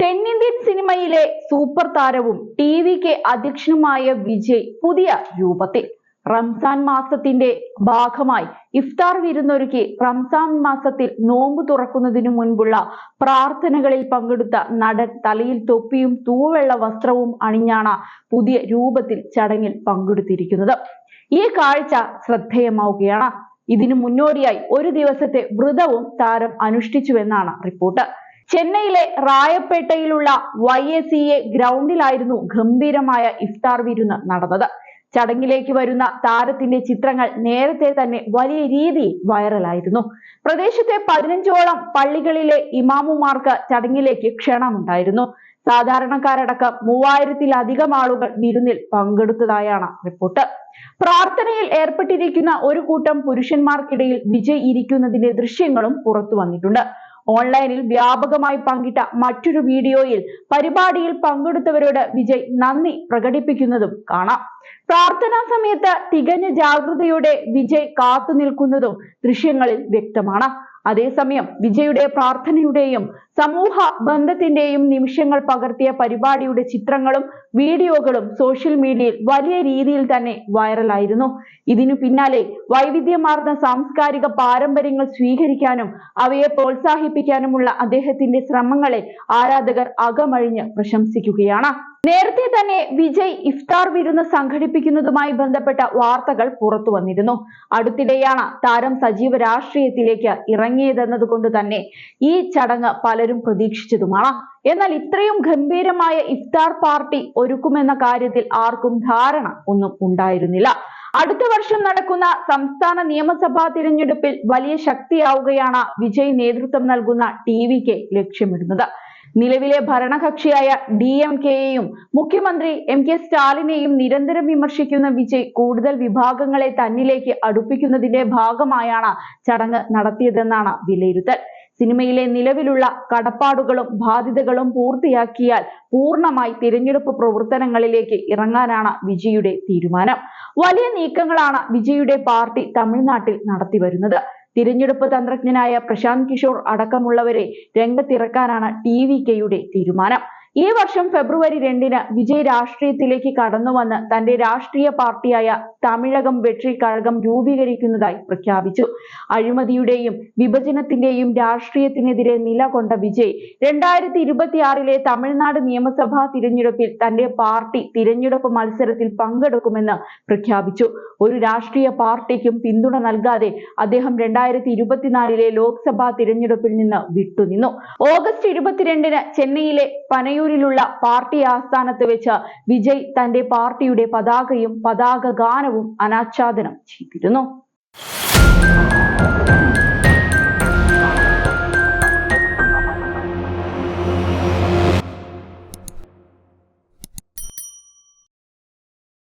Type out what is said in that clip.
തെന്നിന്ത്യൻ സിനിമയിലെ സൂപ്പർ താരവും ടി.വി.കെ അധ്യക്ഷനുമായ വിജയ് പുതിയ രൂപത്തിൽ റംസാൻ മാസത്തിന്റെ ഭാഗമായി ഇഫ്താർ വിരുന്നൊരുക്കി റംസാൻ മാസത്തിൽ നോമ്പ് തുറക്കുന്നതിനു മുൻപുള്ള പ്രാർത്ഥനകളിൽ പങ്കെടുത്ത നടൻ തലയിൽ തൊപ്പിയും തൂവെള്ള വസ്ത്രവും അണിഞ്ഞാണ് പുതിയ രൂപത്തിൽ ചടങ്ങിൽ പങ്കെടുത്തിരിക്കുന്നത്. ഈ കാഴ്ച ശ്രദ്ധേയമാവുകയാണ്. ഇതിനു മുന്നോടിയായി ഒരു ദിവസത്തെ വ്രതവും താരം അനുഷ്ഠിച്ചുവെന്നാണ് റിപ്പോർട്ട്. ചെന്നൈയിലെ റായപ്പേട്ടയിലുള്ള YACA ഗ്രൗണ്ടിലായിരുന്നു ഗംഭീരമായ ഇഫ്താർ വിരുന്ന് നടന്നത്. ചടങ്ങിലേക്ക് വരുന്ന താരത്തിന്റെ ചിത്രങ്ങൾ നേരത്തെ തന്നെ വലിയ രീതിയിൽ വൈറലായിരുന്നു. പ്രദേശത്തെ 15ഓളം പള്ളികളിലെ ഇമാമുമാർക്ക് ചടങ്ങിലേക്ക് ക്ഷണമുണ്ടായിരുന്നു. സാധാരണക്കാരടക്കം 3000-ലധികം ആളുകൾ വിരുന്നിൽ പങ്കെടുത്തതായാണ് റിപ്പോർട്ട്. പ്രാർത്ഥനയിൽ ഏർപ്പെട്ടിരിക്കുന്ന ഒരു കൂട്ടം പുരുഷന്മാർക്കിടയിൽ വിജയ് ഇരിക്കുന്നതിന്റെ ദൃശ്യങ്ങളും പുറത്തു വന്നിട്ടുണ്ട്. ഓൺലൈനിൽ വ്യാപകമായി പങ്കിട്ട മറ്റൊരു വീഡിയോയിൽ പരിപാടിയിൽ പങ്കെടുത്തവരോട് വിജയ് നന്ദി പ്രകടിപ്പിക്കുന്നതും കാണാം. പ്രാർത്ഥനാ സമയത്ത് തികഞ്ഞ ജാഗ്രതയോടെ വിജയ് കാത്തു നിൽക്കുന്നതും ദൃശ്യങ്ങളിൽ വ്യക്തമാണ്. അതേസമയം വിജയുടെ പ്രാർത്ഥനയുടെയും സമൂഹ ബന്ധത്തിന്റെയും നിമിഷങ്ങൾ പകർത്തിയ പരിപാടിയുടെ ചിത്രങ്ങളും വീഡിയോകളും സോഷ്യൽ മീഡിയയിൽ വലിയ രീതിയിൽ തന്നെ വൈറലായിരുന്നു. ഇതിനു പിന്നാലെ വൈവിധ്യമാർന്ന സാംസ്കാരിക പാരമ്പര്യങ്ങൾ സ്വീകരിക്കാനും അവയെ പ്രോത്സാഹിപ്പിക്കാനുമുള്ള അദ്ദേഹത്തിന്റെ ശ്രമങ്ങളെ ആരാധകർ അകമഴിഞ്ഞ് പ്രശംസിക്കുകയാണ്. നേരത്തെ തന്നെ വിജയ് ഇഫ്താർ വിരുന്ന് സംഘടിപ്പിക്കുന്നതുമായി ബന്ധപ്പെട്ട വാർത്തകൾ പുറത്തു വന്നിരുന്നു. അടുത്തിടെയാണ് താരം സജീവ രാഷ്ട്രീയത്തിലേക്ക് ഇറങ്ങിയതെന്നതുകൊണ്ട് തന്നെ ഈ ചടങ്ങ് പലരും പ്രതീക്ഷിച്ചതുമാണ്. എന്നാൽ ഇത്രയും ഗംഭീരമായ ഇഫ്താർ പാർട്ടി ഒരുക്കുമെന്ന കാര്യത്തിൽ ആർക്കും ധാരണ ഒന്നും ഉണ്ടായിരുന്നില്ല. അടുത്ത വർഷം നടക്കുന്ന സംസ്ഥാന നിയമസഭാ തിരഞ്ഞെടുപ്പിൽ വലിയ ശക്തിയാവുകയാണ് വിജയ് നേതൃത്വം നൽകുന്ന ടി.വി.കെ ലക്ഷ്യമിടുന്നത്. നിലവിലെ ഭരണകക്ഷിയായ DMK-യെയും മുഖ്യമന്ത്രി MK സ്റ്റാലിനെയും നിരന്തരം വിമർശിക്കുന്ന വിജയ് കൂടുതൽ വിഭാഗങ്ങളെ തന്നിലേക്ക് അടുപ്പിക്കുന്നതിന്റെ ഭാഗമായാണ് ചടങ്ങ് നടത്തിയതെന്നാണ് വിലയിരുത്തൽ. സിനിമയിലെ നിലവിലുള്ള കടപ്പാടുകളും ബാധ്യതകളും പൂർത്തിയാക്കിയാൽ പൂർണ്ണമായി തിരഞ്ഞെടുപ്പ് പ്രവർത്തനങ്ങളിലേക്ക് ഇറങ്ങാനാണ് വിജയുടെ തീരുമാനം. വലിയ നീക്കങ്ങളാണ് വിജയുടെ പാർട്ടി തമിഴ്നാട്ടിൽ നടത്തിവരുന്നത്. തിരഞ്ഞെടുപ്പ് തന്ത്രജ്ഞനായ പ്രശാന്ത് കിഷോർ അടക്കമുള്ളവരെ രംഗത്തിറക്കാനാണ് ടി.വി.കെയുടെ തീരുമാനം. ഈ വർഷം ഫെബ്രുവരി 2-ന് വിജയ് രാഷ്ട്രീയത്തിലേക്ക് കടന്നുവന്ന് തന്റെ രാഷ്ട്രീയ പാർട്ടിയായ തമിഴകം വെട്രി കഴകം രൂപീകരിക്കുന്നതായി പ്രഖ്യാപിച്ചു. അഴിമതിയുടെയും വിഭജനത്തിന്റെയും രാഷ്ട്രീയത്തിനെതിരെ നിലകൊണ്ട വിജയ് 2026-ലെ തമിഴ്നാട് നിയമസഭാ തിരഞ്ഞെടുപ്പിൽ തന്റെ പാർട്ടി തിരഞ്ഞെടുപ്പ് മത്സരത്തിൽ പങ്കെടുക്കുമെന്ന് പ്രഖ്യാപിച്ചു. ഒരു രാഷ്ട്രീയ പാർട്ടിക്കും പിന്തുണ നൽകാതെ അദ്ദേഹം 2024-ലെ ലോക്സഭാ തിരഞ്ഞെടുപ്പിൽ നിന്ന് വിട്ടുനിന്നു. ഓഗസ്റ്റ് 22-ന് ചെന്നൈയിലെ പനയൂരിലുള്ള പാർട്ടി ആസ്ഥാനത്ത് വെച്ച് വിജയ് തന്റെ പാർട്ടിയുടെ പതാകയും പതാക ഗാനവും അനാച്ഛാദനം ചെയ്തിരുന്നു.